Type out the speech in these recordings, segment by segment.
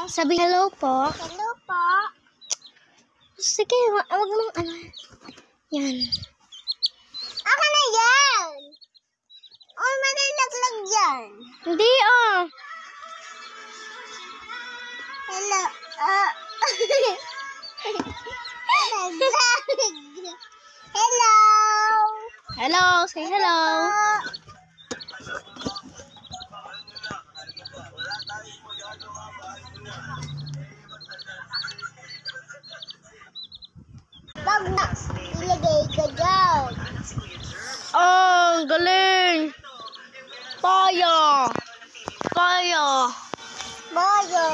Sabi hello po. Hello po. Sige, wag mong ano. Yan. Aka na yan. Oh, manalaglag yan. Hindi Hello. Hello. Hello, say hello. Wag na ilagay ka dyan. Oh, galing. Paya. Mayo.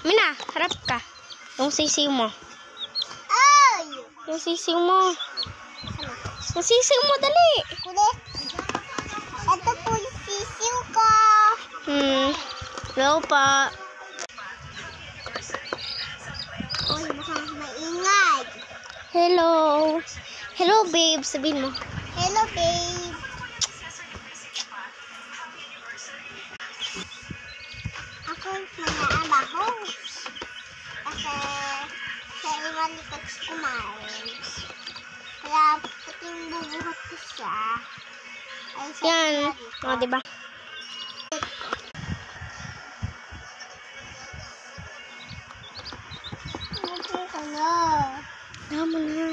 Mina, harap ka. Yung sisiw mo. Ay! Yung sisiw mo. Yung sisiw mo, dali. Kulit. Ito po yung sisiw ko. Hello pa. Uy, mukhang maingay. Hello. Hello, babe. Sabihin mo. Hello, babe. Ako manaabaho. Kasi sa iwan likod kumain. Kaya puting bubuhat ko siya. Ay, sa Yan. dito. O, diba? Ano ka na? Tama na.